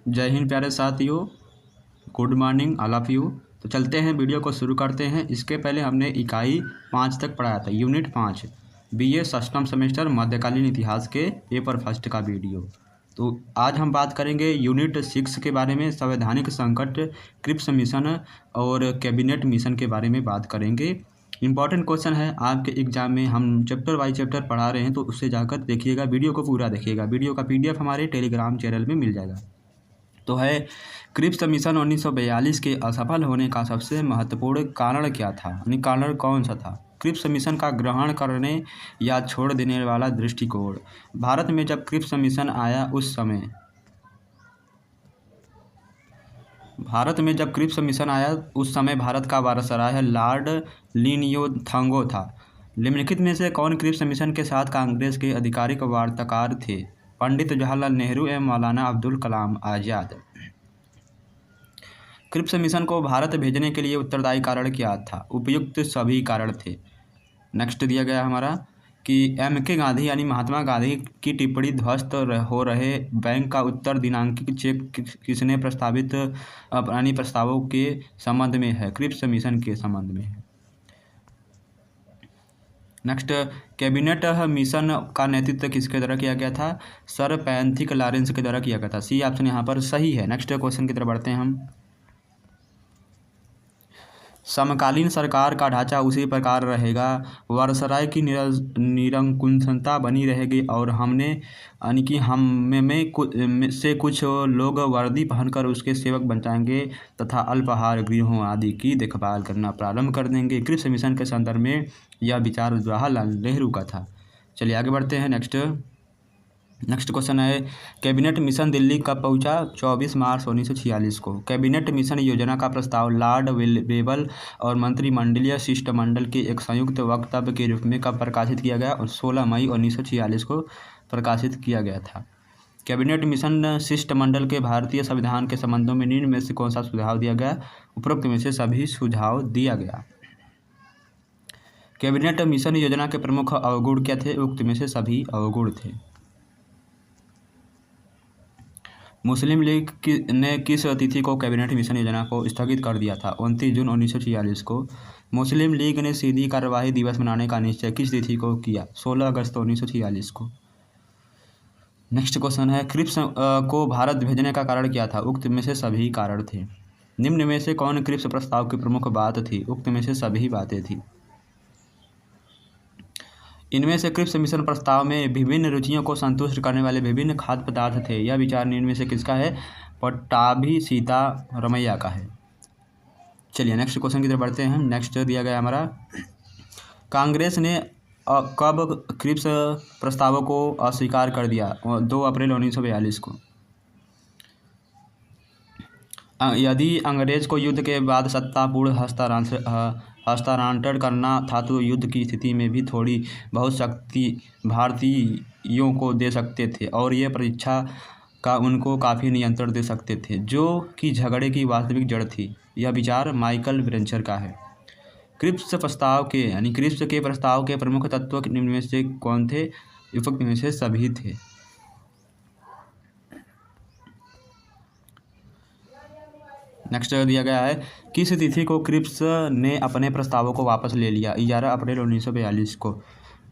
जय हिंद प्यारे साथियों, good morning all of you. तो चलते हैं, वीडियो को शुरू करते हैं। इसके पहले हमने इकाई 5 तक पढ़ाया था, यूनिट 5 बीए षष्ठम सेमेस्टर मध्यकालीन इतिहास के पेपर फर्स्ट का वीडियो। तो आज हम बात करेंगे यूनिट 6 के बारे में, संवैधानिक संकट, क्रिप्स मिशन और कैबिनेट मिशन के बारे में बात करेंगे। इंपॉर्टेंट क्वेश्चन है आपके एग्जाम में, हम चैप्टर बाई चैप्टर पढ़ा रहे हैं, तो उससे जाकर देखिएगा, वीडियो को पूरा देखिएगा। वीडियो का PDF हमारे टेलीग्राम चैनल में मिल जाएगा। तो है, क्रिप्स मिशन 1942 के असफल होने का सबसे महत्वपूर्ण कारण क्या था, यानी कारण कौन सा था। क्रिप्स मिशन का ग्रहण करने या छोड़ देने वाला दृष्टिकोण। भारत में जब क्रिप्स मिशन आया उस समय भारत का वायसराय लॉर्ड लिनयोथंगो था। निम्नलिखित में से कौन क्रिप्स मिशन के साथ कांग्रेस के आधिकारिक वार्ताकार थे। पंडित जवाहरलाल नेहरू एवं मौलाना अब्दुल कलाम आज़ाद। क्रिप्स मिशन को भारत भेजने के लिए उत्तरदायी कारण क्या था। उपयुक्त सभी कारण थे। नेक्स्ट दिया गया हमारा कि MK गांधी यानी महात्मा गांधी की टिप्पणी ध्वस्त हो रहे बैंक का उत्तर दिनांकित चेक किसने प्रस्तावित यानी प्रस्तावों के संबंध में है। क्रिप्स मिशन के संबंध में है। नेक्स्ट, कैबिनेट मिशन का नेतृत्व किसके द्वारा किया गया था। सर पैंथिक लॉरेंस के द्वारा किया गया था। सी ऑप्शन यहाँ पर सही है। नेक्स्ट क्वेश्चन की तरफ बढ़ते हैं हम। समकालीन सरकार का ढांचा उसी प्रकार रहेगा, वायसराय की निरंकुशता बनी रहेगी और हमने यानी कि हम में से कुछ लोग वर्दी पहनकर उसके सेवक बन जाएंगे तथा अल्पाहार गृहों आदि की देखभाल करना प्रारंभ कर देंगे। क्रिप्स मिशन के संदर्भ में यह विचार जवाहरलाल नेहरू का था। चलिए आगे बढ़ते हैं। नेक्स्ट क्वेश्चन है, कैबिनेट मिशन दिल्ली कब पहुंचा। 24 मार्च 1946 को। कैबिनेट मिशन योजना का प्रस्ताव लॉर्ड वेबल और मंत्रिमंडलीय शिष्टमंडल के एक संयुक्त वक्तव्य के रूप में कब प्रकाशित किया गया, और 16 मई 1946 को प्रकाशित किया गया था। कैबिनेट मिशन शिष्टमंडल के भारतीय संविधान के संबंधों में निम्न में से कौन सा सुझाव दिया गया। उपरोक्त में से सभी सुझाव दिया गया। कैबिनेट मिशन योजना के प्रमुख अवगुण क्या थे। उक्त में से सभी अवगुण थे। मुस्लिम लीग ने किस तिथि को कैबिनेट मिशन योजना को स्थगित कर दिया था। 29 जून 1946 को। मुस्लिम लीग ने सीधी कार्यवाही दिवस मनाने का निश्चय किस तिथि को किया। 16 अगस्त 1946 को। नेक्स्ट क्वेश्चन है, क्रिप्स को भारत भेजने का कारण क्या था। उक्त में से सभी कारण थे। निम्न में से कौन क्रिप्स प्रस्ताव की प्रमुख बात थी। उक्त में से सभी बातें थी। इनमें से क्रिप्स मिशन प्रस्ताव में विभिन्न रुचियों को संतुष्ट करने वाले विभिन्न खाद्य पदार्थ थे। यह विचार निम्न में से किसका है। पट्टाभी सीतारमैया का है। चलिए नेक्स्ट क्वेश्चन की तरफ बढ़ते हैं। नेक्स्ट दिया गया हमारा, कांग्रेस ने कब क्रिप्स प्रस्तावों को अस्वीकार कर दिया। 2 अप्रैल 1942 को। यदि अंग्रेज को युद्ध के बाद सत्तापूर्ण हस्तांतरण करना था तो युद्ध की स्थिति में भी थोड़ी बहुत शक्ति भारतीयों को दे सकते थे और ये परीक्षा का उनको काफ़ी नियंत्रण दे सकते थे, जो कि झगड़े की वास्तविक जड़ थी। यह विचार माइकल ब्रेंचर का है। क्रिप्स के प्रस्ताव के प्रमुख तत्व निम्न में से कौन थे। उपयुक्त में से सभी थे। नेक्स्ट दिया गया है, किस तिथि को क्रिप्स ने अपने प्रस्तावों को वापस ले लिया। 11 अप्रैल 1942 को।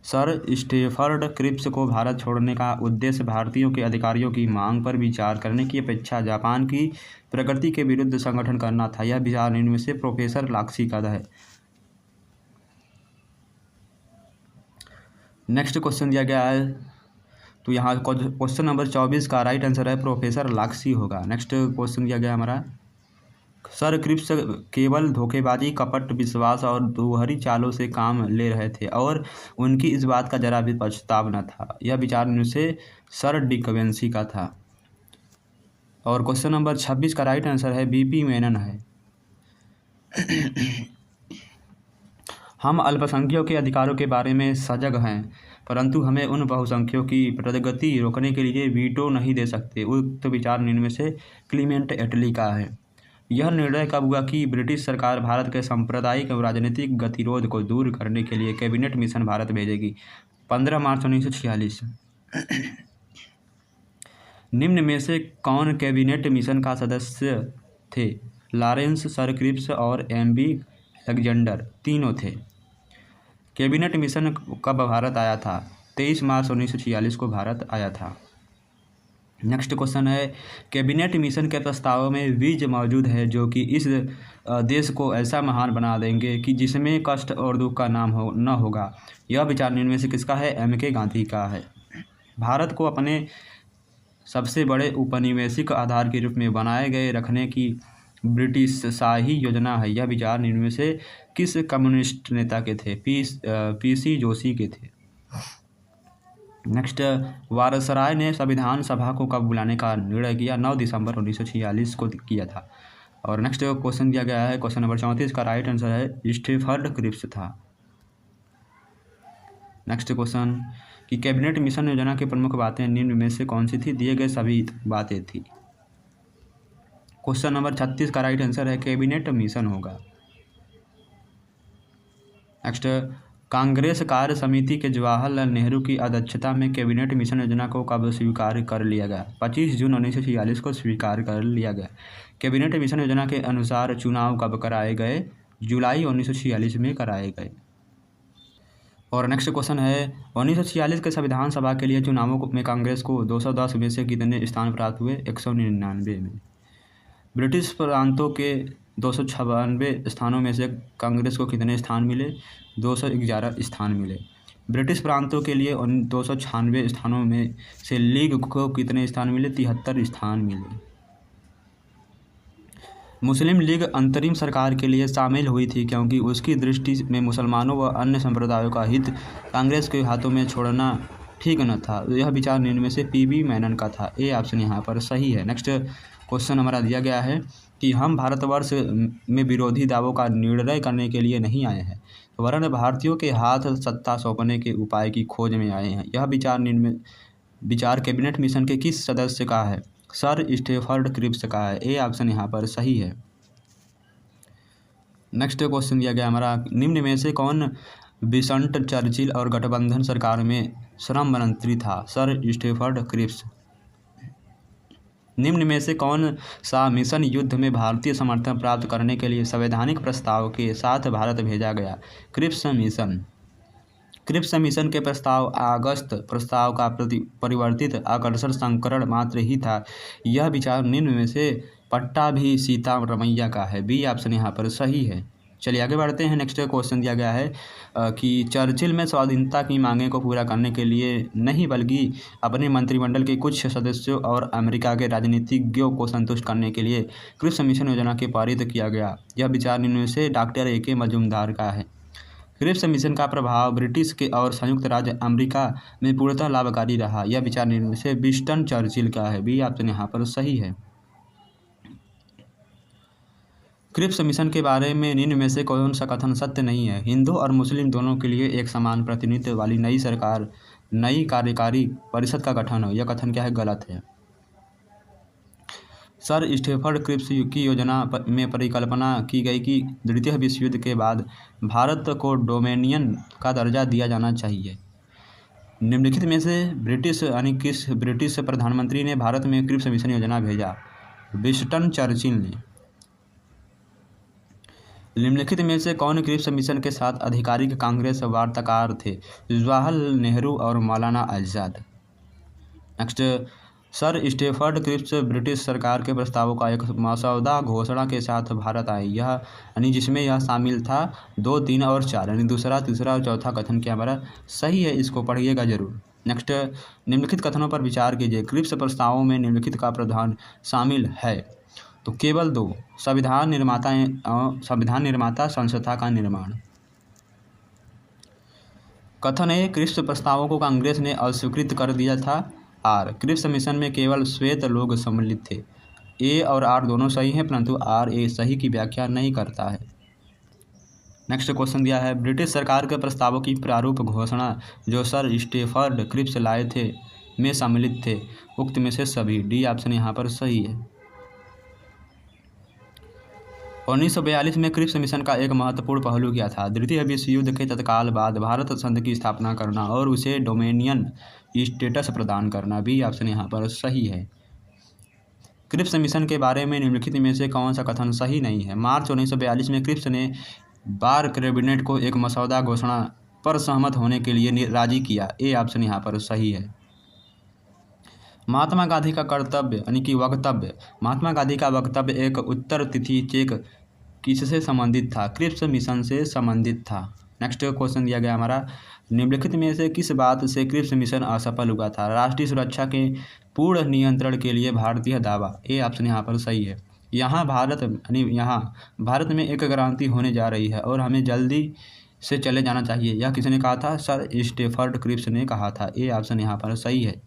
सर स्टेफर्ड क्रिप्स को भारत छोड़ने का उद्देश्य भारतीयों के अधिकारियों की मांग पर विचार करने की अपेक्षा जापान की प्रगति के विरुद्ध संगठन करना था। यह विचार इनमें से प्रोफेसर लाक्सी का है। नेक्स्ट क्वेश्चन दिया गया है, तो यहाँ क्वेश्चन नंबर 24 का राइट आंसर है प्रोफेसर लाक्सी होगा। नेक्स्ट क्वेश्चन दिया गया हमारा, सर क्रिप्स केवल धोखेबाजी, कपट, विश्वास और दोहरी चालों से काम ले रहे थे और उनकी इस बात का जरा भी पछतावा न था। यह विचार इनसे सर डिकवेंसी का था। और क्वेश्चन नंबर 26 का राइट आंसर है BP मेनन है। हम अल्पसंख्यकों के अधिकारों के बारे में सजग हैं, परंतु हमें उन बहुसंख्यकों की प्रगति रोकने के लिए वीटो नहीं दे सकते। उक्त विचार इनमें से क्लीमेंट एटली का है। यह निर्णय कब हुआ कि ब्रिटिश सरकार भारत के सांप्रदायिक और राजनीतिक गतिरोध को दूर करने के लिए कैबिनेट मिशन भारत भेजेगी। 15 मार्च 1946। निम्न में से कौन कैबिनेट मिशन का सदस्य थे? लॉरेंस, सर क्रिप्स और एमबी अलेक्जेंडर तीनों थे। कैबिनेट मिशन कब भारत आया था? 23 मार्च 1946 को भारत आया था। नेक्स्ट क्वेश्चन है, कैबिनेट मिशन के प्रस्ताव में बीज मौजूद है जो कि इस देश को ऐसा महान बना देंगे कि जिसमें कष्ट और दुख का नाम न होगा। यह विचार निम्न में से किसका है? एम.के. गांधी का है। भारत को अपने सबसे बड़े औपनिवेशिक आधार के रूप में बनाए गए रखने की ब्रिटिश शाही योजना है। यह विचार निम्न में से किस कम्युनिस्ट नेता के थे? पीसी जोशी के थे। नेक्स्ट, वायसराय ने संविधान सभा को कब बुलाने का निर्णय किया? 9 दिसंबर 1946 को किया था। और नेक्स्ट क्वेश्चन दिया गया है, क्वेश्चन नंबर 34 का राइट आंसर है स्टीफर्ड क्रिप्स था। नेक्स्ट क्वेश्चन कि कैबिनेट मिशन योजना की प्रमुख बातें निम्न में से कौन सी थी? दिए गए सभी बातें थी। क्वेश्चन नंबर 36 का राइट आंसर है कैबिनेट मिशन होगा। नेक्स्ट, कांग्रेस कार्य समिति के जवाहरलाल नेहरू की अध्यक्षता में कैबिनेट मिशन योजना को कब स्वीकार कर लिया गया? 25 जून 1946 को स्वीकार कर लिया गया। कैबिनेट मिशन योजना के अनुसार चुनाव कब कराए गए? जुलाई 1946 में कराए गए। और नेक्स्ट क्वेश्चन है, 1946 के संविधान सभा के लिए चुनावों में कांग्रेस को 210 में से कितने स्थान प्राप्त हुए? 199 में। ब्रिटिश प्रांतों के 296 स्थानों में से कांग्रेस को कितने स्थान मिले? 211 स्थान मिले। ब्रिटिश प्रांतों के लिए 296 स्थानों में से लीग को कितने स्थान मिले? 73 स्थान मिले। मुस्लिम लीग अंतरिम सरकार के लिए शामिल हुई थी क्योंकि उसकी दृष्टि में मुसलमानों व अन्य संप्रदायों का हित कांग्रेस के हाथों में छोड़ना ठीक न था। यह विचार निम्न में से पीवी मेनन का था। ए ऑप्शन यहाँ पर सही है। नेक्स्ट क्वेश्चन हमारा दिया गया है कि हम भारतवर्ष में विरोधी दावों का निर्णय करने के लिए नहीं आए हैं, वरन भारतीयों के हाथ सत्ता सौंपने के उपाय की खोज में आए हैं। यह विचार कैबिनेट मिशन के किस सदस्य का है? सर स्टीफर्ड क्रिप्स का है। ए ऑप्शन यहाँ पर सही है। नेक्स्ट क्वेश्चन दिया गया हमारा, निम्न में से कौन विंस्टन चर्चिल और गठबंधन सरकार में श्रम मंत्री था? Sir Stafford Cripps. निम्न में से कौन सा मिशन युद्ध में भारतीय समर्थन प्राप्त करने के लिए संवैधानिक प्रस्ताव के साथ भारत भेजा गया? Cripps mission. क्रिप्स मिशन के प्रस्ताव अगस्त प्रस्ताव का परिवर्तित आकर्षण संस्करण मात्र ही था। यह विचार निम्न में से पट्टाभी सीतारमैया का है। बी ऑप्शन यहाँ पर सही है। चलिए आगे बढ़ते हैं। नेक्स्ट क्वेश्चन दिया गया है कि चर्चिल में स्वाधीनता की मांगें को पूरा करने के लिए नहीं बल्कि अपने मंत्रिमंडल के कुछ सदस्यों और अमेरिका के राजनीतिज्ञों को संतुष्ट करने के लिए क्रिप्स मिशन योजना के पारित किया गया। यह विचार निम्न में से डॉक्टर ए.के. मजूमदार का है। क्रिप्स मिशन का प्रभाव ब्रिटिश के और संयुक्त राज्य अमेरिका में पूर्णतः लाभकारी रहा। यह विचार निम्न में से विंस्टन चर्चिल का है। बी ऑप्शन यहाँ पर सही है। क्रिप्स मिशन के बारे में निम्न में से कौन सा कथन सत्य नहीं है? हिंदू और मुस्लिम दोनों के लिए एक समान प्रतिनिधित्व वाली नई कार्यकारी परिषद का गठन हो। यह कथन क्या है? गलत है। सर स्टीफर्ड क्रिप्स की योजना में परिकल्पना की गई कि द्वितीय विश्व युद्ध के बाद भारत को डोमेनियन का दर्जा दिया जाना चाहिए। निम्नलिखित में से किस ब्रिटिश प्रधानमंत्री ने भारत में क्रिप्स मिशन योजना भेजा? विंस्टन चर्चिल ने। निम्नलिखित में से कौन क्रिप्स मिशन के साथ आधिकारिक कांग्रेस वार्ताकार थे? जवाहरलाल नेहरू और Maulana Azad. Next, sir Stafford Cripps British सरकार के प्रस्तावों का एक मसौदा घोषणा के साथ भारत आए, जिसमें यह शामिल था 2, 3 और 4, यानी दूसरा, तीसरा और चौथा कथन क्या हमारा सही है। इसको पढ़िएगा जरूर। नेक्स्ट, निम्नलिखित कथनों पर विचार कीजिए। क्रिप्स प्रस्तावों में निम्नलिखित का प्रावधान शामिल है? तो केवल 2, संविधान निर्माता संस्था का निर्माण। कथन ए, क्रिप्स प्रस्तावों को कांग्रेस ने अस्वीकृत कर दिया था। आर, क्रिप्स मिशन में केवल श्वेत लोग सम्मिलित थे। ए और आर दोनों सही हैं, परंतु आर ए सही की व्याख्या नहीं करता है। नेक्स्ट क्वेश्चन दिया है, ब्रिटिश सरकार के प्रस्तावों की प्रारूप घोषणा जो सर स्टीफर्ड क्रिप्स लाए थे में सम्मिलित थे उक्त में से सभी। डी ऑप्शन यहाँ पर सही है। 1942 में क्रिप्स मिशन का एक महत्वपूर्ण पहलू क्या था? द्वितीय विश्व युद्ध के तत्काल बाद भारत संघ की स्थापना करना और उसे डोमेनियन स्टेटस प्रदान करना। बी ऑप्शन यहाँ पर सही है। क्रिप्स मिशन के बारे में निम्नलिखित में से कौन सा कथन सही नहीं है? मार्च 1942 में क्रिप्स ने बार कैबिनेट को एक मसौदा घोषणा पर सहमत होने के लिए राजी किया। ए ऑप्शन यहाँ पर सही है। महात्मा गांधी का कर्तव्य यानी कि वक्तव्य। महात्मा गांधी का वक्तव्य एक उत्तर तिथि चेक किससे संबंधित था? क्रिप्स मिशन से संबंधित था। नेक्स्ट क्वेश्चन दिया गया हमारा, निम्नलिखित में से किस बात से क्रिप्स मिशन असफल हुआ था? राष्ट्रीय सुरक्षा के पूर्ण नियंत्रण के लिए भारतीय दावा। ए ऑप्शन यहाँ पर सही है। यहाँ भारत में एक क्रांति होने जा रही है और हमें जल्दी से चले जाना चाहिए, यह किसने कहा था? सर स्टेफर्ड क्रिप्स ने कहा था। ए ऑप्शन यहाँ पर सही है।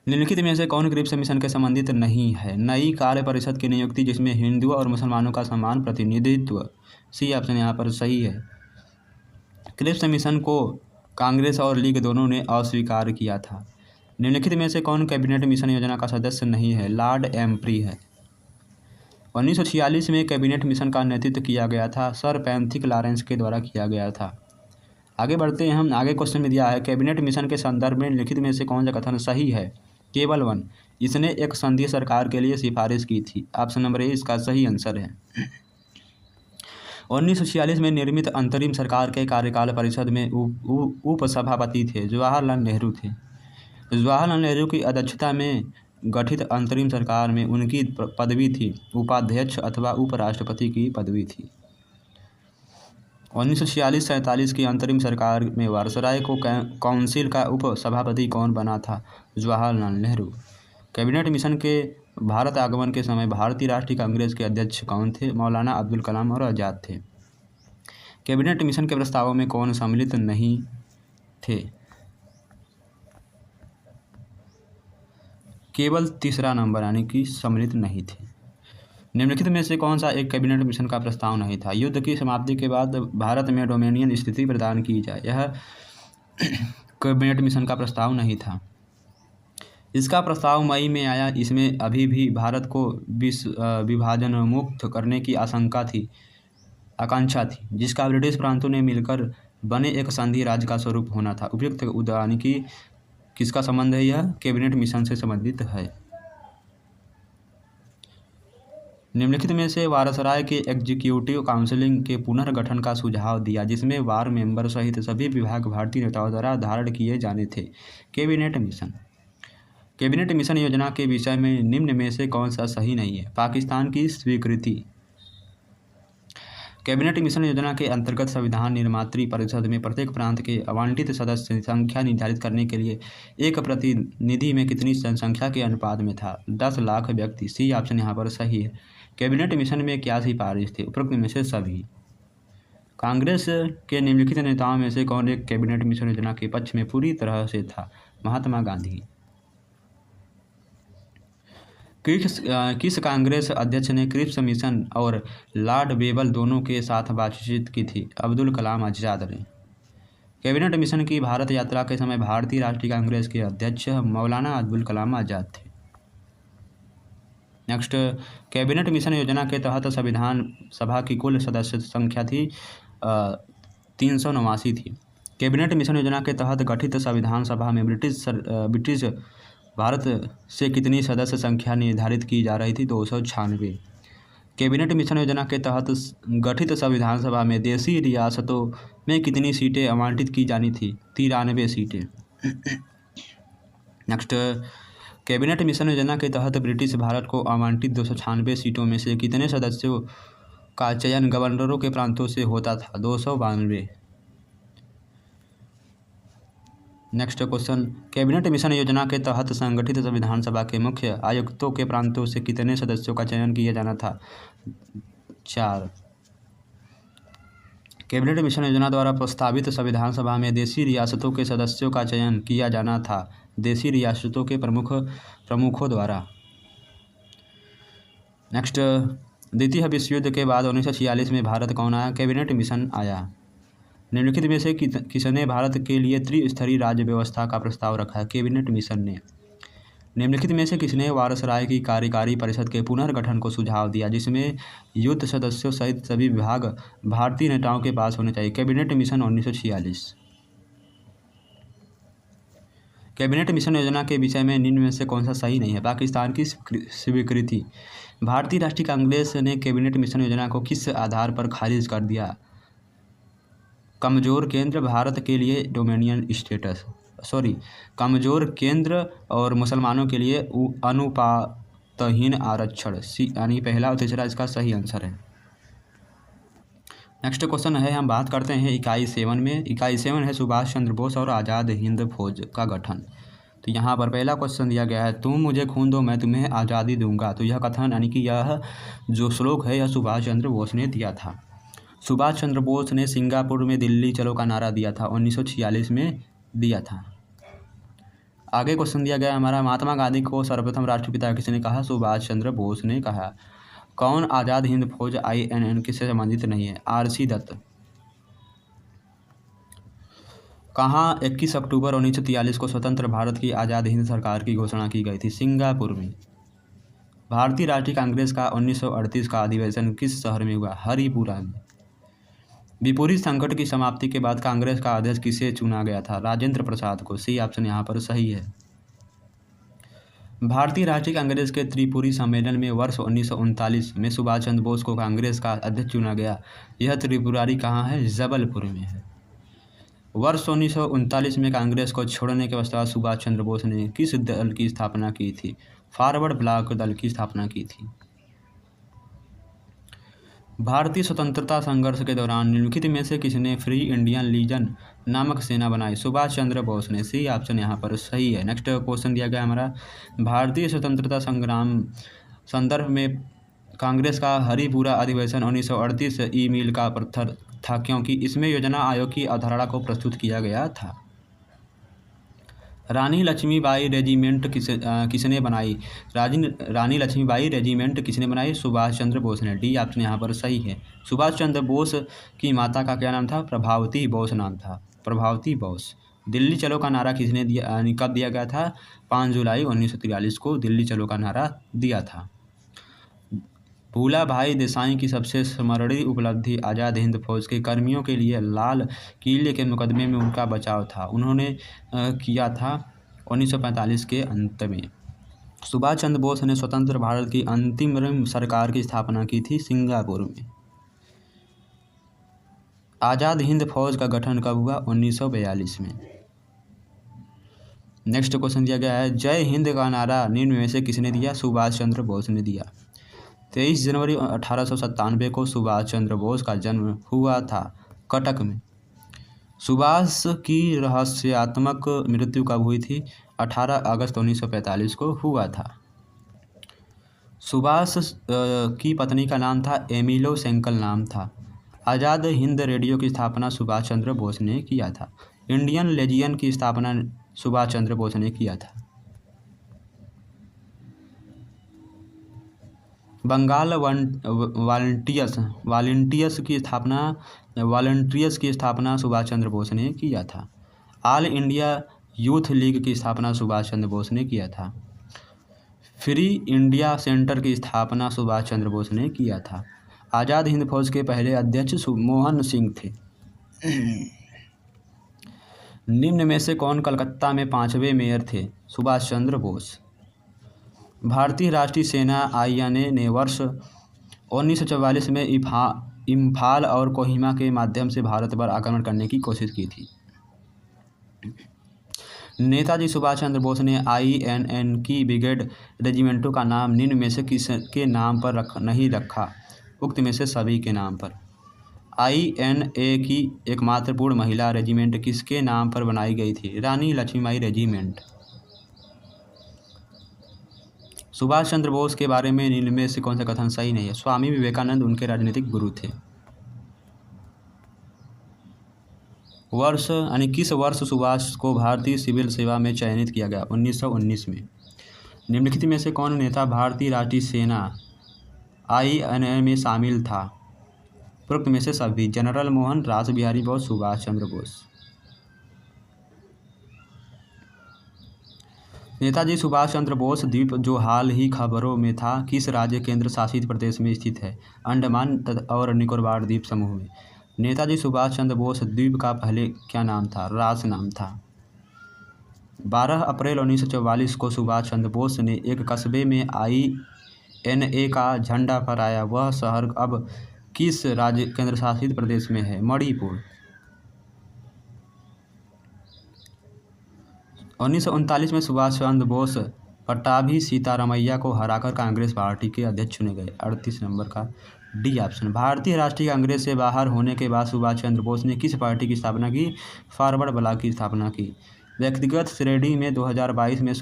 निम्नलिखित में से कौन क्रिप्स मिशन के संबंधित नहीं है? नई कार्य परिषद की नियुक्ति जिसमें हिंदुओं और मुसलमानों का समान प्रतिनिधित्व। सी ऑप्शन यहाँ पर सही है। क्रिप्स मिशन को कांग्रेस और लीग दोनों ने अस्वीकार किया था। निम्नलिखित में से कौन कैबिनेट मिशन योजना का सदस्य नहीं है? लॉर्ड एम्प्री है। 1946 में कैबिनेट मिशन का नेतृत्व किया गया था, सर पैंथिक लॉरेंस के द्वारा किया गया था। आगे बढ़ते हैं हम। आगे क्वेश्चन में दिया है, कैबिनेट मिशन के संदर्भ में निम्नलिखित में से कौन सा कथन सही है? केवल 1, इसने एक संघीय सरकार के लिए सिफारिश की थी। ऑप्शन नंबर ए इसका सही आंसर है। 1946 में निर्मित अंतरिम सरकार के कार्यकाल परिषद में उपसभापति थे जवाहरलाल नेहरू थे। जवाहरलाल नेहरू की अध्यक्षता में गठित अंतरिम सरकार में उनकी पदवी थी उपाध्यक्ष अथवा उपराष्ट्रपति की पदवी थी। 1946-47 की अंतरिम सरकार में वायसराय को काउंसिल का उप सभापति कौन बना था? जवाहरलाल नेहरू। कैबिनेट मिशन के भारत आगमन के समय भारतीय राष्ट्रीय कांग्रेस के अध्यक्ष कौन थे? मौलाना अब्दुल कलाम और आज़ाद थे। कैबिनेट मिशन के प्रस्तावों में कौन सम्मिलित नहीं थे? केवल तीसरा नंबर यानी कि सम्मिलित नहीं थे। निम्नलिखित में से कौन सा एक कैबिनेट मिशन का प्रस्ताव नहीं था? युद्ध की समाप्ति के बाद भारत में डोमिनियन स्थिति प्रदान की जाए, यह कैबिनेट मिशन का प्रस्ताव नहीं था। इसका प्रस्ताव मई में आया। इसमें अभी भी भारत को विभाजन मुक्त करने की आकांक्षा थी, जिसका ब्रिटिश प्रांतों ने मिलकर बने एक संघीय राज्य का स्वरूप होना था। उपयुक्त उदाहरण की किसका संबंध है? यह कैबिनेट मिशन से संबंधित है। निम्नलिखित में से वायसराय के एग्जीक्यूटिव काउंसिल के पुनर्गठन का सुझाव दिया, जिसमें वार मेंबर सहित सभी विभाग भारतीय नेताओं द्वारा धारण किए जाने थे। कैबिनेट मिशन योजना के विषय में निम्न में से कौन सा सही नहीं है? पाकिस्तान की स्वीकृति। कैबिनेट मिशन योजना के अंतर्गत संविधान निर्मात्री परिषद में प्रत्येक प्रांत के आवंटित सदस्य संख्या निर्धारित करने के लिए एक प्रतिनिधि में कितनी जनसंख्या के अनुपात में था? 10 लाख व्यक्ति। सी ऑप्शन यहाँ पर सही है। कैबिनेट मिशन में क्या सिफारिश थी? उपरोक्त में से सभी। कांग्रेस के निम्नलिखित नेताओं में से कौन एक कैबिनेट मिशन योजना के पक्ष में पूरी तरह से था? महात्मा गांधी। किस कांग्रेस अध्यक्ष ने क्रिप्स मिशन और लॉर्ड वेबल दोनों के साथ बातचीत की थी? अब्दुल कलाम आज़ाद ने। कैबिनेट मिशन की भारत यात्रा के समय भारतीय राष्ट्रीय कांग्रेस के अध्यक्ष मौलाना अब्दुल कलाम आज़ाद थे। नेक्स्ट, कैबिनेट मिशन योजना के तहत संविधान सभा की कुल सदस्य संख्या थी 389 थी। कैबिनेट मिशन योजना के तहत गठित संविधान सभा में ब्रिटिश भारत से कितनी सदस्य संख्या निर्धारित की जा रही थी? 296। कैबिनेट मिशन योजना के तहत गठित संविधान सभा में देशी रियासतों में कितनी सीटें आवंटित की जानी थी? 93 सीटें। नेक्स्ट, कैबिनेट मिशन योजना के तहत ब्रिटिश भारत को आवंटित 296 सीटों में से कितने सदस्यों का चयन गवर्नरों के प्रांतों से होता था? 292। नेक्स्ट क्वेश्चन, कैबिनेट मिशन योजना के तहत संगठित संविधान सभा के मुख्य आयुक्तों के प्रांतों से कितने सदस्यों का चयन किया जाना था? 4। कैबिनेट मिशन योजना द्वारा प्रस्तावित संविधान सभा में देशी रियासतों के सदस्यों का चयन किया जाना था देशी रियासतों के प्रमुखों द्वारा। नेक्स्ट, द्वितीय विश्व युद्ध के बाद 1946 में भारत कौन आया? कैबिनेट मिशन आया। निम्नलिखित में से किसने भारत के लिए त्रिस्तरीय राज्य व्यवस्था का प्रस्ताव रखा? कैबिनेट मिशन ने। निम्नलिखित में से किसने वायसराय की कार्यकारी परिषद के पुनर्गठन को सुझाव दिया, जिसमें युद्ध सदस्यों सहित सभी विभाग भारतीय नेताओं के पास होने चाहिए? Cabinet mission 1946। कैबिनेट मिशन योजना के विषय में निम्न में से कौन सा सही नहीं है? पाकिस्तान की स्वीकृति। भारतीय राष्ट्रीय कांग्रेस ने कैबिनेट मिशन योजना को किस आधार पर खारिज कर दिया? कमज़ोर केंद्र, भारत के लिए डोमिनियन स्टेटस, कमज़ोर केंद्र और मुसलमानों के लिए अनुपातहीन आरक्षण, यानी पहला और तीसरा इसका सही आंसर है। नेक्स्ट क्वेश्चन है, हम बात करते हैं इकाई 7 में। इकाई 7 है सुभाष चंद्र बोस और आज़ाद हिंद फौज का गठन। तो यहाँ पर पहला क्वेश्चन दिया गया है, तुम मुझे खून दो मैं तुम्हें आज़ादी दूंगा। तो यह कथन यानी कि यह जो श्लोक है यह सुभाष चंद्र बोस ने दिया था। सुभाष चंद्र बोस ने सिंगापुर में दिल्ली चलो का नारा दिया था, 1946 में दिया था। आगे क्वेश्चन दिया गया हमारा, महात्मा गांधी को सर्वप्रथम राष्ट्रपिता किसने कहा? सुभाष चंद्र बोस ने कहा। कौन आज़ाद हिंद फौज INN किससे संबंधित नहीं है? RC दत्त। कहाँ 21 अक्टूबर 1943 को स्वतंत्र भारत की आज़ाद हिंद सरकार की घोषणा की गई थी? सिंगापुर में। भारतीय राष्ट्रीय कांग्रेस का 1938 का अधिवेशन किस शहर में हुआ? हरिपुरा में। विपुरी संकट की समाप्ति के बाद कांग्रेस का अध्यक्ष किसे चुना गया था? राजेंद्र प्रसाद को। सी ऑप्शन यहाँ पर सही है। भारतीय राष्ट्रीय कांग्रेस के त्रिपुरी सम्मेलन में वर्ष 1939 में सुभाष चंद्र बोस को कांग्रेस का अध्यक्ष चुना गया। यह त्रिपुरारी कहाँ है? जबलपुर में है। वर्ष 1939 में कांग्रेस को छोड़ने के पश्चात सुभाष चंद्र बोस ने किस दल की स्थापना की थी? फॉरवर्ड ब्लॉक दल की स्थापना की थी। भारतीय स्वतंत्रता संघर्ष के दौरान निम्नलिखित में से किसने फ्री इंडियन लीजन नामक सेना बनाई? सुभाष चंद्र बोस ने। सी ऑप्शन यहाँ पर सही है। नेक्स्ट क्वेश्चन दिया गया हमारा, भारतीय स्वतंत्रता संग्राम संदर्भ में कांग्रेस का हरिपुरा अधिवेशन 1938 मील का पत्थर था क्योंकि इसमें योजना आयोग की अवधारणा को प्रस्तुत किया गया था। रानी लक्ष्मीबाई रेजिमेंट किसने बनाई? रानी लक्ष्मीबाई रेजिमेंट किसने बनाई? सुभाष चंद्र बोस ने। डी ऑप्शन यहाँ पर सही है। सुभाष चंद्र बोस की माता का क्या नाम था? प्रभावती बोस नाम था। प्रभावती बोस। दिल्ली चलो का नारा किसने दिया, कब दिया गया था? 5 जुलाई 1943 को दिल्ली चलो का नारा दिया था। भूला भाई देसाई की सबसे स्मरणीय उपलब्धि आज़ाद हिंद फौज के कर्मियों के लिए लाल किले के मुकदमे में उनका बचाव था। उन्होंने किया था 1945 के अंत में। सुभाष चंद्र बोस ने स्वतंत्र भारत की अंतरिम सरकार की स्थापना की थी सिंगापुर में। आज़ाद हिंद फौज का गठन कब हुआ? 1942 में। नेक्स्ट क्वेश्चन दिया गया है, जय हिंद का नारा निम्न में से किसने दिया? सुभाष चंद्र बोस ने दिया। 23 जनवरी 1897 को सुभाष चंद्र बोस का जन्म हुआ था कटक में। सुभाष की रहस्यात्मक मृत्यु कब हुई थी? 18 अगस्त 1945 को हुआ था। सुभाष की पत्नी का नाम था एमिलो सेंकल नाम था। आज़ाद हिंद रेडियो की स्थापना सुभाष चंद्र बोस ने किया था। इंडियन लेजियन की स्थापना सुभाष चंद्र बोस ने किया था। बंगाल वॉलंटियर्स की स्थापना सुभाष चंद्र बोस ने किया था। ऑल इंडिया यूथ लीग की स्थापना सुभाष चंद्र बोस ने किया था। फ्री इंडिया सेंटर की स्थापना सुभाष चंद्र बोस ने किया था। आज़ाद हिंद फौज के पहले अध्यक्ष मोहन सिंह थे। निम्न में से कौन कलकत्ता में 5वें मेयर थे? सुभाष चंद्र बोस। भारतीय राष्ट्रीय सेना INA ने वर्ष 1944 में इम्फाल और कोहिमा के माध्यम से भारत पर आक्रमण करने की कोशिश की थी। नेताजी सुभाष चंद्र बोस ने INN की ब्रिगेड रेजिमेंटों का नाम निम्न में से किसके नाम पर नहीं रखा? उक्त में से सभी के नाम पर। INA की एकमात्र पूर्ण महिला रेजिमेंट किसके नाम पर बनाई गई थी? रानी लक्ष्मीबाई रेजिमेंट। सुभाष चंद्र बोस के बारे में निम्न में से कौन सा कथन सही नहीं है? स्वामी विवेकानंद उनके राजनीतिक गुरु थे। किस वर्ष सुभाष को भारतीय सिविल सेवा में चयनित किया गया? 1919 में। निम्नलिखित में से कौन नेता भारतीय राष्ट्रीय सेना INA में शामिल था? उपरोक्त में से सभी। जनरल मोहन, रास बिहारी बोस, सुभाष चंद्र बोस। नेताजी सुभाष चंद्र बोस द्वीप जो हाल ही खबरों में था किस राज्य केंद्र शासित प्रदेश में स्थित है? अंडमान और निकोबार द्वीप समूह में। नेताजी सुभाष चंद्र बोस द्वीप का पहले क्या नाम था? रास नाम था। 12 अप्रैल 1944 को सुभाष चंद्र बोस ने एक कस्बे में INA का झंडा फहराया। वह शहर अब किस राज्य केंद्र शासित प्रदेश में है? मणिपुर। 1939 में सुभाष चंद्र बोस पट्टाभी सीतारामैया को हराकर कांग्रेस पार्टी के अध्यक्ष चुने गए। 38 नंबर का डी ऑप्शन। भारतीय राष्ट्रीय कांग्रेस से बाहर होने के बाद सुभाष चंद्र बोस ने किस पार्टी की स्थापना की? फॉरवर्ड ब्लॉक की स्थापना की। व्यक्तिगत श्रेणी में 2022 में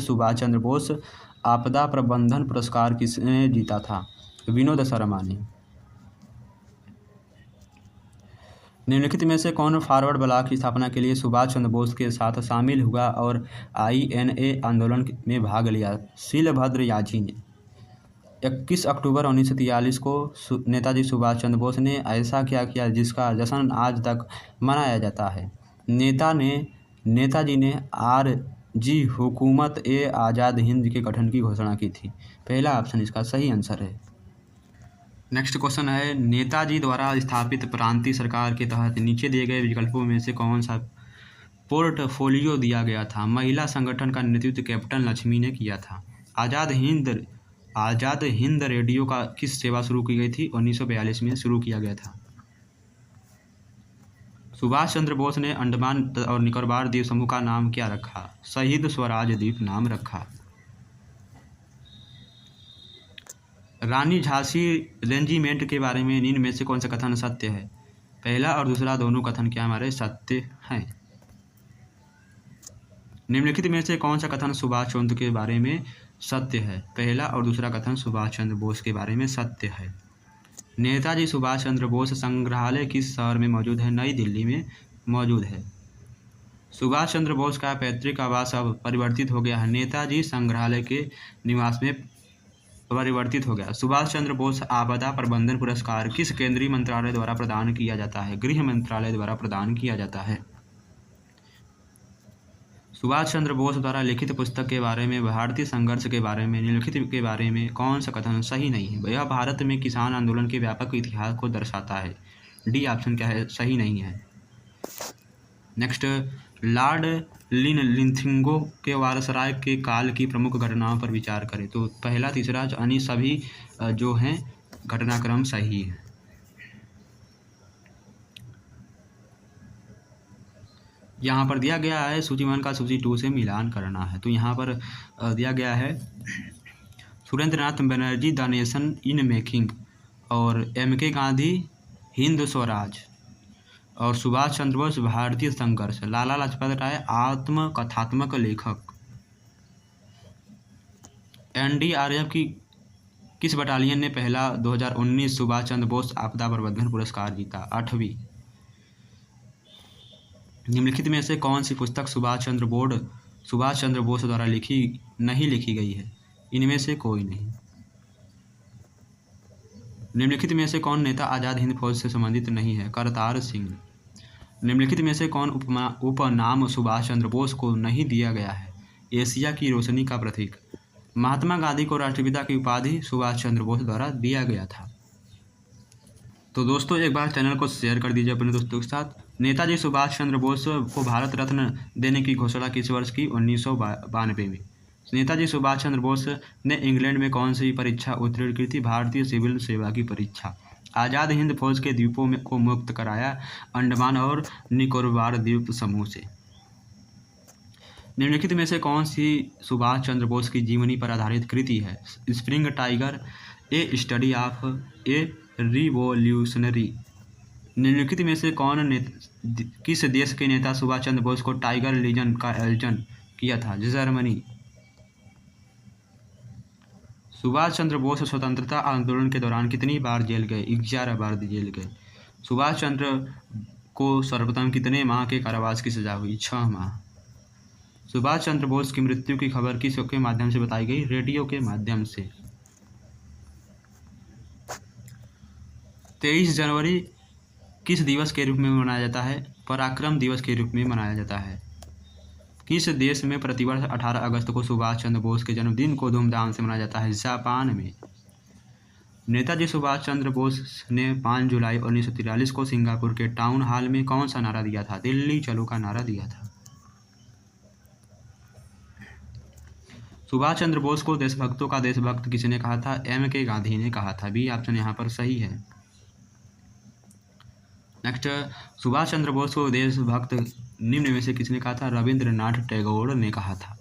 सुभाष चंद्र बोस आपदा प्रबंधन पुरस्कार किसने जीता था? विनोद शर्मा ने। निम्नलिखित में से कौन फॉरवर्ड ब्लॉक की स्थापना के लिए सुभाष चंद्र बोस के साथ शामिल हुआ और INA आंदोलन में भाग लिया? शीलभद्र याची ने। 21 अक्टूबर 1943 को नेताजी सुभाष चंद्र बोस ने ऐसा क्या किया जिसका जश्न आज तक मनाया जाता है? नेताजी ने RG हुकूमत आज़ाद हिंद के गठन की घोषणा की थी। पहला ऑप्शन इसका सही आंसर है। नेक्स्ट क्वेश्चन है, नेताजी द्वारा स्थापित प्रांतीय सरकार के तहत नीचे दिए गए विकल्पों में से कौन सा पोर्टफोलियो दिया गया था? महिला संगठन का नेतृत्व कैप्टन लक्ष्मी ने किया था। आज़ाद हिंद रेडियो का किस सेवा शुरू की गई थी? 1942 में शुरू किया गया था। सुभाष चंद्र बोस ने अंडमान और निकोबार द्वीप समूह का नाम क्या रखा? शहीद स्वराज द्वीप नाम रखा। रानी झांसी रेजिमेंट के बारे में निम्न में से कौन सा कथन सत्य है? पहला और दूसरा दोनों कथन क्या हमारे सत्य हैं। निम्नलिखित में से कौन सा कथन सुभाष चंद्र के बारे में सत्य है? पहला और दूसरा कथन सुभाष चंद्र बोस के बारे में सत्य है। नेताजी सुभाष चंद्र बोस संग्रहालय किस शहर में मौजूद है? नई दिल्ली में मौजूद है। सुभाष चंद्र बोस का पैतृक आवास अब परिवर्तित हो गया है। नेताजी संग्रहालय के निवास में परिवर्तित हो गया। सुभाष चंद्र बोस आपदा प्रबंधन पुरस्कार किस केंद्रीय मंत्रालय द्वारा प्रदान किया जाता है? गृह मंत्रालय द्वारा प्रदान किया जाता है। सुभाष चंद्र बोस द्वारा लिखित पुस्तक के बारे में, भारतीय संघर्ष के बारे में निम्नलिखित के बारे में कौन सा कथन सही नहीं है? यह भारत में किसान आंदोलन के व्यापक इतिहास को दर्शाता है। डी ऑप्शन क्या है? सही नहीं है। नेक्स्ट, लॉर्ड लिनथिंगो के वायसराय के काल की प्रमुख घटनाओं पर विचार करें। तो पहला, तीसरा, यानी सभी जो हैं घटनाक्रम सही है। यहाँ पर दिया गया है सूची 1 का सूची 2 से मिलान करना है। तो यहाँ पर दिया गया है Surendranath Banerjee the nation in making, और MK गांधी हिंद स्वराज, और सुभाष चंद्र बोस भारतीय संघर्ष, लाला लाजपत राय आत्मकथात्मक लेखक। NDRF की किस बटालियन ने पहला 2019 सुभाष चंद्र बोस आपदा प्रबंधन पुरस्कार जीता? 8वीं। निम्नलिखित में से कौन सी पुस्तक सुभाष चंद्र बोस द्वारा नहीं लिखी गई है? इनमें से कोई नहीं। निम्नलिखित में से कौन नेता आज़ाद हिंद फौज से संबंधित नहीं है? करतार सिंह। निम्नलिखित में से कौन उपनाम सुभाष चंद्र बोस को नहीं दिया गया है? एशिया की रोशनी का प्रतीक। महात्मा गांधी को राष्ट्रपिता की उपाधि सुभाष चंद्र बोस द्वारा दिया गया था। तो दोस्तों, एक बार चैनल को शेयर कर दीजिए अपने दोस्तों के साथ। नेताजी सुभाष चंद्र बोस को भारत रत्न देने की घोषणा किस वर्ष की? 1992 में। नेताजी सुभाष चंद्र बोस ने इंग्लैंड में कौन सी परीक्षा उत्तीर्ण की थी? भारतीय सिविल सेवा की परीक्षा। आज़ाद हिंद फौज के द्वीपों को मुक्त कराया? अंडमान और निकोबार द्वीप समूह से। निम्नलिखित में से कौन सी सुभाष चंद्र बोस की जीवनी पर आधारित कृति है? Spring tiger, A study of A revolutionary. निम्नलिखित में से किस देश के नेता सुभाष चंद्र बोस को टाइगर लीजन का आयोजन किया था? जर्मनी। सुभाष चंद्र बोस स्वतंत्रता आंदोलन के दौरान कितनी बार जेल गए? 11 बार जेल गए। सुभाष चंद्र को सर्वप्रथम कितने माह के कारावास की सजा हुई? 6 माह। सुभाष चंद्र बोस की मृत्यु की खबर किसके माध्यम से बताई गई? रेडियो के माध्यम से। 23 जनवरी किस दिवस के रूप में मनाया जाता है? पराक्रम दिवस के रूप में मनाया जाता है। किस देश में प्रतिवर्ष 18 अगस्त को सुभाष चंद्र बोस के जन्मदिन को धूमधाम से मनाया जाता है? जापान में। नेताजी सुभाष चंद्र बोस ने 5 जुलाई 1943 को सिंगापुर के टाउन हॉल में कौन सा नारा दिया था? दिल्ली चलो का नारा दिया था। सुभाष चंद्र बोस को देशभक्तों का देशभक्त किसने कहा था? M.K. गांधी ने कहा था। बी ऑप्शन यहाँ पर सही है। नेक्स्ट, सुभाष चंद्र बोस को देशभक्त निम्न में से किसने कहा था? रविंद्रनाथ टैगोर ने कहा था।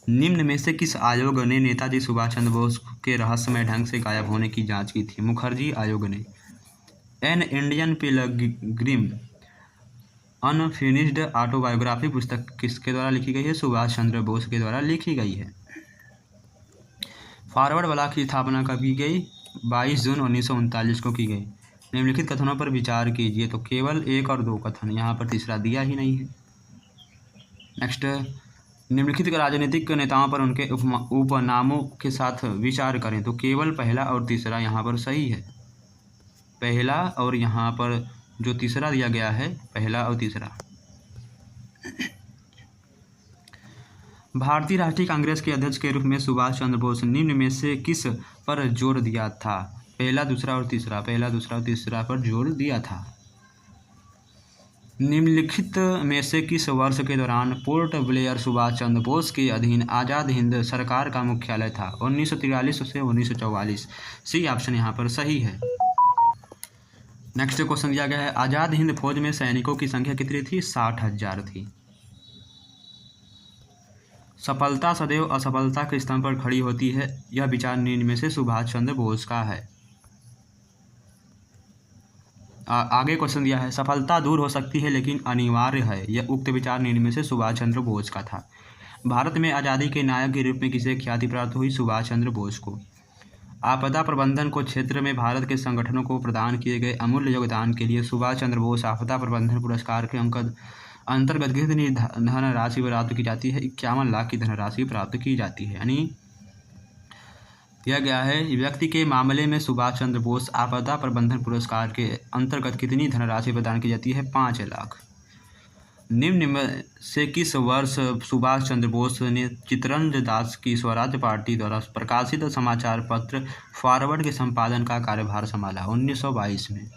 निम्न में से किस आयोग ने नेताजी सुभाष चंद्र बोस के रहस्यमय ढंग से गायब होने की जांच की थी? मुखर्जी आयोग ने। An Indian Pilgrim unfinished autobiography पुस्तक किसके द्वारा लिखी गई है? सुभाष चंद्र बोस के द्वारा लिखी गई है। फॉरवर्ड ब्लॉक की स्थापना कब की गई? 22 जून 1939 को की गई। निम्नलिखित कथनों पर विचार कीजिए। तो केवल 1 और 2 कथन, यहाँ पर तीसरा दिया ही नहीं है। नेक्स्ट, निम्नलिखित राजनीतिक नेताओं पर उनके उपनामों के साथ विचार करें। तो केवल पहला और तीसरा यहाँ पर सही है। पहला और यहाँ पर जो तीसरा दिया गया है, पहला और तीसरा। भारतीय राष्ट्रीय कांग्रेस के अध्यक्ष के रूप में सुभाष चंद्र बोस निम्न में से किस पर जोर दिया था? पहला, दूसरा और तीसरा। पहला, दूसरा और तीसरा पर जोर दिया था। निम्नलिखित में से किस वर्ष के दौरान पोर्ट ब्लेयर सुभाष चंद्र बोस के अधीन आज़ाद हिंद सरकार का मुख्यालय था? 1943 से 1944। सी ऑप्शन यहाँ पर सही है। नेक्स्ट क्वेश्चन दिया गया है, आज़ाद हिंद फौज में सैनिकों की संख्या कितनी थी? 60,000 थी। सफलता सदैव असफलता के स्तंभ पर खड़ी होती है, यह विचार निम्न में से सुभाष चंद्र बोस का है। आगे क्वेश्चन दिया है, सफलता दूर हो सकती है लेकिन अनिवार्य है, यह उक्त विचार निम्न में से सुभाष चंद्र बोस का था। भारत में आज़ादी के नायक के रूप में किसे ख्याति प्राप्त हुई? सुभाष चंद्र बोस को। आपदा प्रबंधन को क्षेत्र में भारत के संगठनों को प्रदान किए गए अमूल्य योगदान के लिए सुभाष चंद्र बोस आपदा प्रबंधन पुरस्कार के अंतर्गत कितनी धनराशि प्राप्त की जाती है? 51 लाख की धनराशि प्राप्त की जाती है। यानी दिया गया है, व्यक्ति के मामले में सुभाष चंद्र बोस आपदा प्रबंधन पुरस्कार के अंतर्गत कितनी धनराशि प्रदान की जाती है? 5 लाख। निम्न में से किस वर्ष सुभाष चंद्र बोस ने चित्तरंजन दास की स्वराज पार्टी द्वारा प्रकाशित समाचार पत्र फॉरवर्ड के संपादन का कार्यभार संभाला? 1922 में।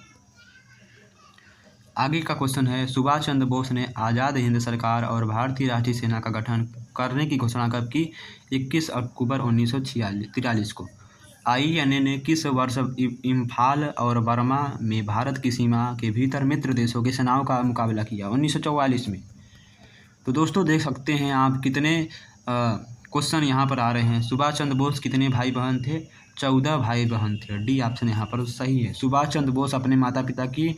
आगे का क्वेश्चन है, सुभाष चंद्र बोस ने आज़ाद हिंद सरकार और भारतीय राष्ट्रीय सेना का गठन करने की घोषणा कब की? 21 अक्टूबर 1943 को। INA ने किस वर्ष इम्फाल और बर्मा में भारत की सीमा के भीतर मित्र देशों की सेनाओं का मुकाबला किया? 1944 में। तो दोस्तों देख सकते हैं आप कितने क्वेश्चन यहाँ पर आ रहे हैं। सुभाष चंद्र बोस कितने भाई बहन थे? 14 भाई बहन थे। डी ऑप्शन यहाँ पर सही है। सुभाष चंद्र बोस अपने माता पिता की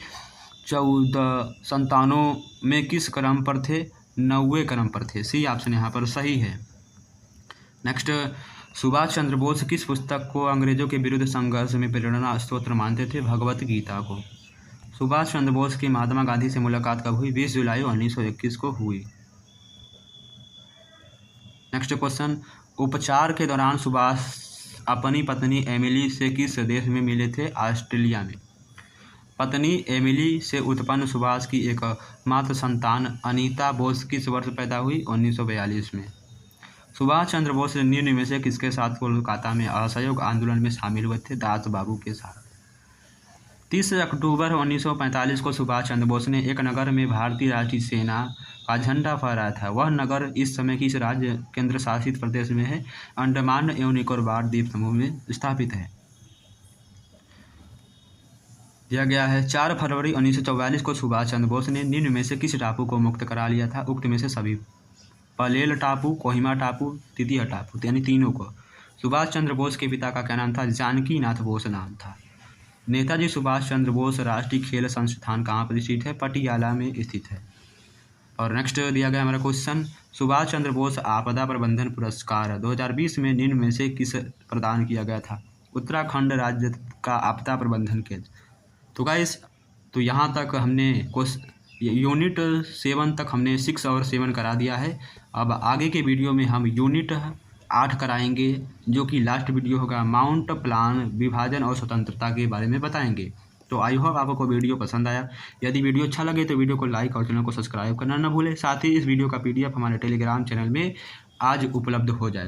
14 संतानों में किस क्रम पर थे? 9वें क्रम पर थे। सी ऑप्शन यहाँ पर सही है। नेक्स्ट, सुभाष चंद्र बोस किस पुस्तक को अंग्रेजों के विरुद्ध संघर्ष में प्रेरणा स्रोत मानते थे? भगवत गीता को। सुभाष चंद्र बोस की महात्मा गांधी से मुलाकात कब हुई? 20 जुलाई 1921 को हुई। नेक्स्ट क्वेश्चन, उपचार के दौरान सुभाष अपनी पत्नी एमिली से किस देश में मिले थे? ऑस्ट्रेलिया में। पत्नी एमिली से उत्पन्न सुभाष की एक मात्र संतान अनीता बोस किस वर्ष पैदा हुई? 1942 में। सुभाष चंद्र बोस निम्न में से किसके साथ कोलकाता में असहयोग आंदोलन में शामिल हुए थे? दास बाबू के साथ। 30 अक्टूबर 1945 को सुभाष चंद्र बोस ने एक नगर में भारतीय राष्ट्रीय सेना का झंडा फहराया था। वह नगर इस समय किस राज्य केंद्र शासित प्रदेश में है? अंडमान एवं निकोबार द्वीप समूह में स्थापित है। दिया गया है, 4 फरवरी 1944 को सुभाष चंद्र बोस ने निम्न में से किस टापू को मुक्त करा लिया था? उक्त में से सभी। पलेल टापू, कोहिमा टापू, तितिया टापू, यानी तीनों को। सुभाष चंद्र बोस के पिता का क्या नाम था? जानकी नाथ बोस नाम था। नेताजी सुभाष चंद्र बोस राष्ट्रीय खेल संस्थान कहाँ पर स्थित है? पटियाला में स्थित है। और नेक्स्ट दिया गया हमारा क्वेश्चन, सुभाष चंद्र बोस आपदा प्रबंधन पुरस्कार 2020 में निम्न में से किस प्रदान किया गया था? उत्तराखंड राज्य का आपदा प्रबंधन केंद्र। तो गाइस, तो यहाँ तक हमने यूनिट 7 तक हमने 6 और 7 करा दिया है। अब आगे के वीडियो में हम यूनिट 8 कराएंगे, जो कि लास्ट वीडियो होगा। माउंट प्लान, विभाजन और स्वतंत्रता के बारे में बताएंगे। तो आई होप आपको वीडियो पसंद आया। यदि वीडियो अच्छा लगे तो वीडियो को लाइक और चैनल को सब्सक्राइब करना न भूलें। साथ ही इस वीडियो का PDF हमारे टेलीग्राम चैनल में आज उपलब्ध हो जाएगा।